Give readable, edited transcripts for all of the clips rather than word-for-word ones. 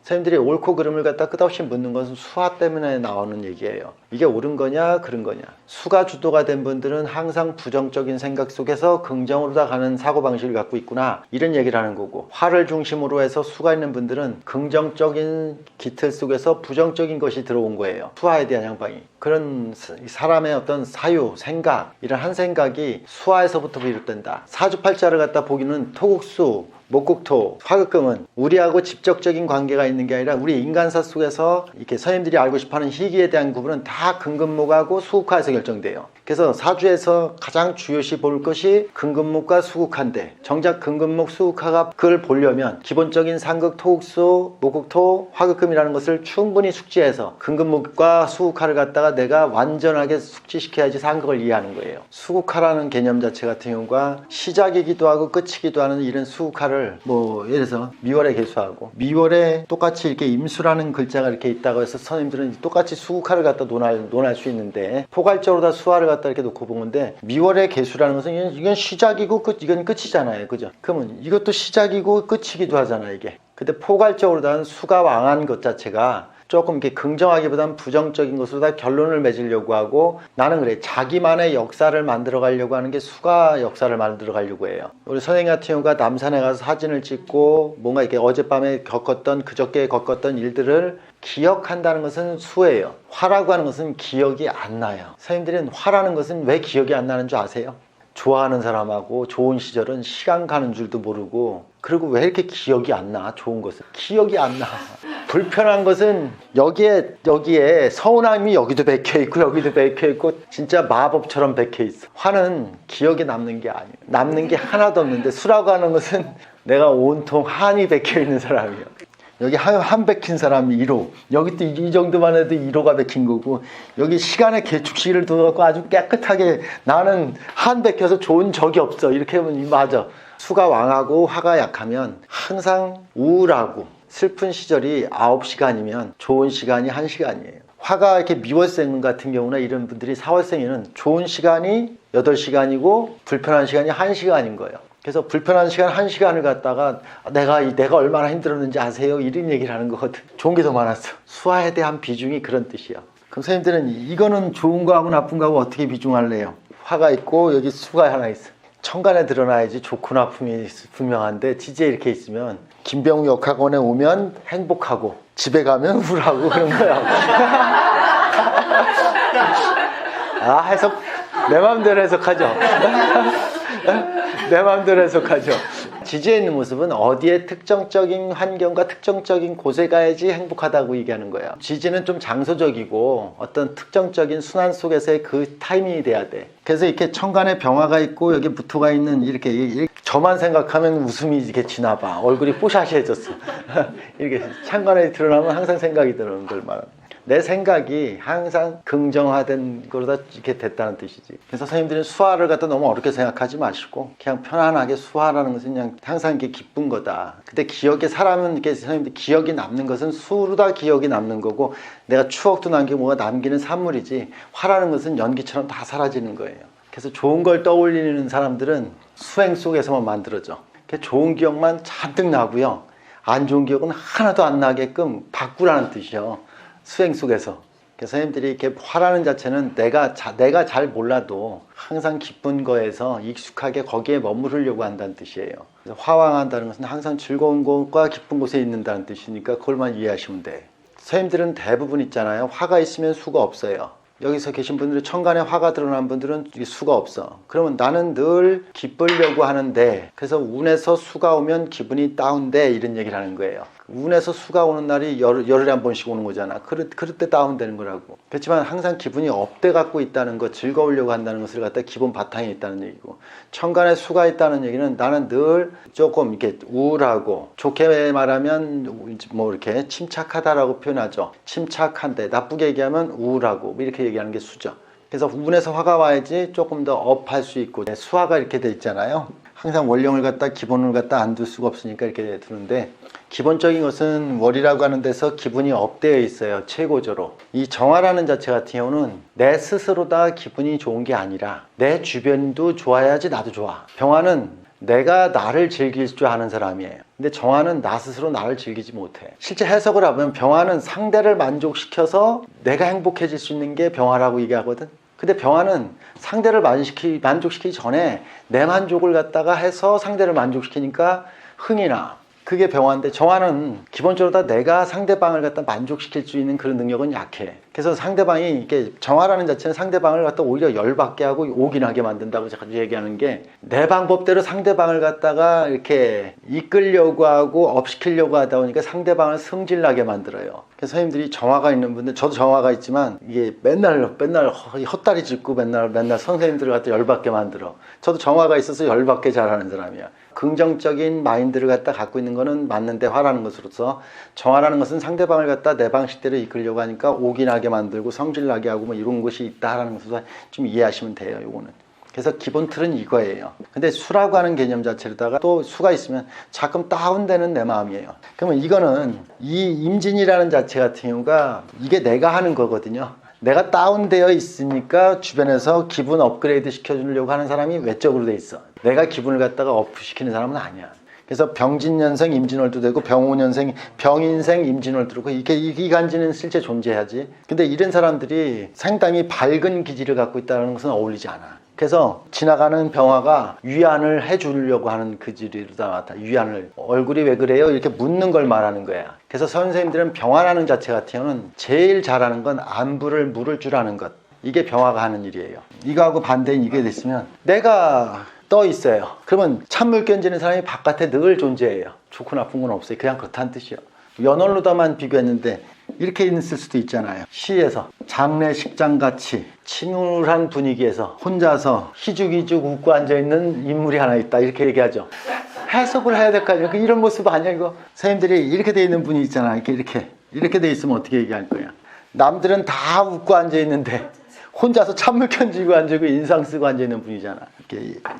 선생님들이 옳고 그름을 갖다 끝없이 묻는 것은 수화 때문에 나오는 얘기예요. 이게 옳은 거냐 그른 거냐. 수가 주도가 된 분들은 항상 부정적인 생각 속에서 긍정으로 다 가는 사고방식을 갖고 있구나, 이런 얘기를 하는 거고, 화를 중심으로 해서 수가 있는 분들은 긍정적인 기틀 속에서 부정적인 것이 들어온 거예요. 수화에 대한 향방이. 그런 사람의 어떤 사유, 생각, 이런 한 생각이 수화에서부터 비롯된다. 사주팔자를 갖다 보기는 토국수, 목국토, 화극금은 우리하고 직접적인 관계가 있는 게 아니라 우리 인간사 속에서 이렇게 선생님들이 알고 싶어하는 희기에 대한 구분은 다 금금목하고 수국화에서 결정돼요. 그래서 사주에서 가장 중요시 볼 것이 금금목과 수국화인데, 정작 금금목, 수국화가 그걸 보려면 기본적인 상극, 토국수, 목국토, 화극금이라는 것을 충분히 숙지해서 금금목과 수국화를 갖다가 내가 완전하게 숙지시켜야지 상극을 이해하는 거예요. 수국화라는 개념 자체 같은 경우가 시작이기도 하고 끝이기도 하는 이런 수국화를 예를 들어서 미월에 개수하고, 미월에 똑같이 이렇게 임수라는 글자가 이렇게 있다고 해서 선생님들은 똑같이 수국화를 갖다 논할 수 있는데, 포괄적으로 다 수화를 갖다 이렇게 놓고 보는데, 미월의 개수라는 것은 이건 시작이고 이건 끝이잖아요. 그죠? 그러면 이것도 시작이고 끝이기도 하잖아요, 이게. 근데 포괄적으로 다 수가 왕한 것 자체가 조금 이렇게 긍정하기보다는 부정적인 것으로 다 결론을 맺으려고 하고, 나는 그래, 자기만의 역사를 만들어 가려고 하는 게 수가 역사를 만들어 가려고 해요. 우리 선생님 같은 경우가 남산에 가서 사진을 찍고 뭔가 이렇게 어젯밤에 겪었던, 그저께 겪었던 일들을 기억한다는 것은 수예요. 화라고 하는 것은 기억이 안 나요. 선생님들은 화라는 것은 왜 기억이 안 나는 줄 아세요? 좋아하는 사람하고 좋은 시절은 시간 가는 줄도 모르고, 그리고 왜 이렇게 기억이 안 나? 좋은 것은 기억이 안 나. 불편한 것은 여기에 서운함이 여기도 박혀있고 여기도 박혀있고 진짜 마법처럼 박혀있어. 화는 기억에 남는 게 아니에요. 남는 게 하나도 없는데, 수라고 하는 것은 내가 온통 한이 박혀있는 사람이에요. 여기 한 박힌 사람이 1호, 여기 또 이 정도만 해도 1호가 박힌 거고, 여기 시간의 개축시를 둬갖고 아주 깨끗하게 나는 한 박혀서 좋은 적이 없어, 이렇게 하면 맞아. 수가 왕하고 화가 약하면 항상 우울하고 슬픈 시절이 9시간이면 좋은 시간이 1시간이에요. 화가 이렇게 미월생 같은 경우나 이런 분들이 4월생에는 좋은 시간이 8시간이고 불편한 시간이 1시간인 거예요. 그래서 불편한 시간 1시간을 갖다가 내가 얼마나 힘들었는지 아세요? 이런 얘기를 하는 거거든. 좋은 게 더 많았어. 수화에 대한 비중이 그런 뜻이야. 그럼 선생님들은 이거는 좋은 거하고 나쁜 거하고 어떻게 비중할래요? 화가 있고 여기 수가 하나 있어. 천간에 드러나야지 좋고 나쁨이 분명한데, 지지에 이렇게 있으면 김병우 역학원에 오면 행복하고 집에 가면 우울하고 그런 거야. 해석 내 마음대로 해석하죠. 내 마음대로 해석하죠. 지지에 있는 모습은 어디에 특정적인 환경과 특정적인 곳에 가야지 행복하다고 얘기하는 거예요. 지지는 좀 장소적이고 어떤 특정적인 순환 속에서의 그 타이밍이 돼야 돼. 그래서 이렇게 천간에 병화가 있고 여기 무토가 있는 이렇게 저만 생각하면 웃음이 이렇게 지나봐. 얼굴이 뽀샤시해졌어. 이렇게 천간에 드러나면 항상 생각이 드는 걸 말합니다. 내 생각이 항상 긍정화된 거로다 이렇게 됐다는 뜻이지. 그래서 선생님들은 수화를 갖다 너무 어렵게 생각하지 마시고 그냥 편안하게, 수화라는 것은 그냥 항상 이게 기쁜 거다. 근데 기억에, 사람은 이렇게 선생님들 기억이 남는 것은 수로 다 기억이 남는 거고, 내가 추억도 남기고 뭐가 남기는 산물이지, 화라는 것은 연기처럼 다 사라지는 거예요. 그래서 좋은 걸 떠올리는 사람들은 수행 속에서만 만들어져. 좋은 기억만 잔뜩 나고요, 안 좋은 기억은 하나도 안 나게끔 바꾸라는 뜻이요. 수행 속에서. 그래서 선생님들이 이렇게 화라는 자체는 내가 잘 몰라도 항상 기쁜 거에서 익숙하게 거기에 머무르려고 한다는 뜻이에요. 그래서 화왕한다는 것은 항상 즐거운 곳과 기쁜 곳에 있는다는 뜻이니까 그걸만 이해하시면 돼. 선생님들은 대부분 있잖아요. 화가 있으면 수가 없어요. 여기서 계신 분들이 천간에 화가 드러난 분들은 수가 없어. 그러면 나는 늘 기쁘려고 하는데, 그래서 운에서 수가 오면 기분이 다운돼, 이런 얘기를 하는 거예요. 운에서 수가 오는 날이 열흘에 한 번씩 오는 거잖아. 그럴 때 다운되는 거라고. 그렇지만 항상 기분이 업돼 갖고 있다는 것, 즐거우려고 한다는 것을 갖다 기본 바탕에 있다는 얘기고, 천간에 수가 있다는 얘기는 나는 늘 조금 이렇게 우울하고, 좋게 말하면 이렇게 침착하다라고 표현하죠. 침착한데, 나쁘게 얘기하면 우울하고, 이렇게 얘기하는 게 수죠. 그래서 운에서 화가 와야지 조금 더 업할 수 있고, 수화가 이렇게 돼 있잖아요. 항상 원령을 갖다, 기본을 갖다 안 둘 수가 없으니까 이렇게 두는데, 기본적인 것은 월이라고 하는 데서 기분이 업되어 있어요. 최고조로. 이 정화라는 자체 같은 경우는 내 스스로 다 기분이 좋은 게 아니라 내 주변도 좋아야지 나도 좋아. 병화는 내가 나를 즐길 줄 아는 사람이에요. 근데 정화는 나 스스로 나를 즐기지 못해. 실제 해석을 하면 병화는 상대를 만족시켜서 내가 행복해질 수 있는 게 병화라고 얘기하거든. 근데 병화는 상대를 만족시키기 전에 내 만족을 갖다가 해서 상대를 만족시키니까 흥이 나. 그게 병화인데 정화는 기본적으로 다 내가 상대방을 갖다 만족시킬 수 있는 그런 능력은 약해. 그래서 상대방이 이렇게 정화라는 자체는 상대방을 갖다 오히려 열받게 하고 오긴하게 만든다고 자주 얘기하는 게 내 방법대로 상대방을 갖다가 이렇게 이끌려고 하고 업시키려고 하다 보니까 상대방을 승질나게 만들어요. 그래서 선생님들이 정화가 있는 분들, 저도 정화가 있지만 이게 맨날 헛다리 짚고 맨날 선생님들을 갖다 열받게 만들어. 저도 정화가 있어서 열받게 잘하는 사람이야. 긍정적인 마인드를 갖다 갖고 있는 거는 맞는데 화라는 것으로서 정화라는 것은 상대방을 갖다 내 방식대로 이끌려고 하니까 오긴하게 만들고 성질나게 하고 뭐 이런 것이 있다라는 것을 좀 이해하시면 돼요. 요거는. 그래서 기본 틀은 이거예요. 근데 수라고 하는 개념 자체로다가 또 수가 있으면 자꾸 다운되는 내 마음이에요. 그러면 이거는 이 임진이라는 자체 같은 경우가 이게 내가 하는 거거든요. 내가 다운되어 있으니까 주변에서 기분 업그레이드 시켜주려고 하는 사람이 외적으로 돼 있어. 내가 기분을 갖다가 업시키는 사람은 아니야. 그래서 병진년생 임진월도 되고 병오년생 병인생 임진월도 되고 이게 이간지는 실제 존재하지. 근데 이런 사람들이 상당히 밝은 기질을 갖고 있다는 것은 어울리지 않아. 그래서 지나가는 병화가 위안을 해주려고 하는 그 질이다 나타. 위안을 얼굴이 왜 그래요? 이렇게 묻는 걸 말하는 거야. 그래서 선생님들은 병화라는 자체 같은 경우는 제일 잘하는 건 안부를 물을 줄 아는 것. 이게 병화가 하는 일이에요. 이거하고 반대인 이게 됐으면 내가 떠 있어요. 그러면 찬물 견지는 사람이 바깥에 늘 존재해요. 좋고 나쁜 건 없어요. 그냥 그렇다는 뜻이요. 연월로다만 비교했는데 이렇게 있을 수도 있잖아요. 시에서 장례식장같이 침울한 분위기에서 혼자서 희죽희죽 웃고 앉아있는 인물이 하나 있다 이렇게 얘기하죠. 해석을 해야 될 거 아니에요. 이런 모습 아니야 이거. 선생님들이 이렇게 돼 있는 분이 있잖아. 이렇게 돼 있으면 어떻게 얘기할 거야. 남들은 다 웃고 앉아있는데 혼자서 찬물 견지고 앉고 인상 쓰고 앉아있는 분이잖아.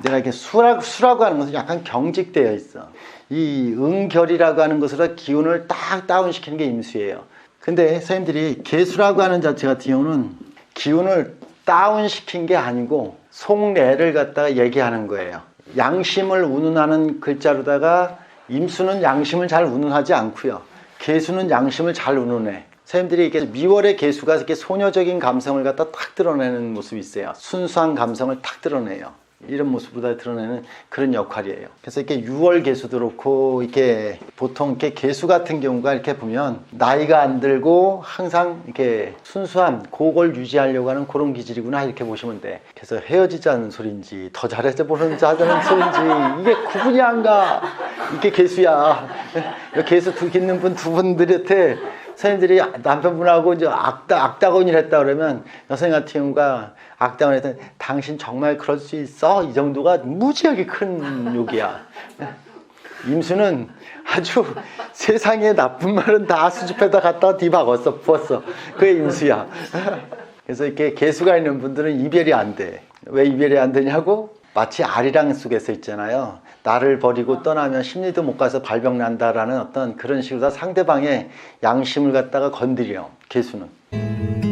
내가 이렇게 수라고 하는 것은 약간 경직되어 있어. 이 응결이라고 하는 것으로 기운을 딱 다운시키는 게 임수예요. 근데 선생님들이 개수라고 하는 자체 같은 경우는 기운을 다운시킨 게 아니고 속내를 갖다가 얘기하는 거예요. 양심을 운운하는 글자로다가 임수는 양심을 잘 운운하지 않고요. 개수는 양심을 잘 운운해. 선생님들이 이렇게 미월의 개수가 이렇게 소녀적인 감성을 갖다 탁 드러내는 모습이 있어요. 순수한 감성을 탁 드러내요. 이런 모습으로 다 드러내는 그런 역할이에요. 그래서 이렇게 6월 개수도 그렇고 이렇게 보통 이렇게 개수 같은 경우가 이렇게 보면 나이가 안 들고 항상 이렇게 순수함, 그걸 유지하려고 하는 그런 기질이구나 이렇게 보시면 돼. 그래서 헤어지자는 소린지 더 잘해서 보는 자자는 소린지 이게 구분이 안 가. 이게 개수야. 개수 있는 분 두 분들한테 선생님들이 남편분하고 이제 악다곤을 했다 그러면 여성 같은 경우가 악다곤 했더니 당신 정말 그럴 수 있어? 이 정도가 무지하게 큰 욕이야. 임수는 아주 세상에 나쁜 말은 다 수집해다 갖다가 뒤박았어, 부었어. 그게 임수야. 그래서 이렇게 개수가 있는 분들은 이별이 안 돼. 왜 이별이 안 되냐고? 마치 아리랑 속에서 있잖아요. 나를 버리고 떠나면 심리도 못 가서 발병 난다라는 어떤 그런 식으로 상대방의 양심을 갖다가 건드려, 개수는.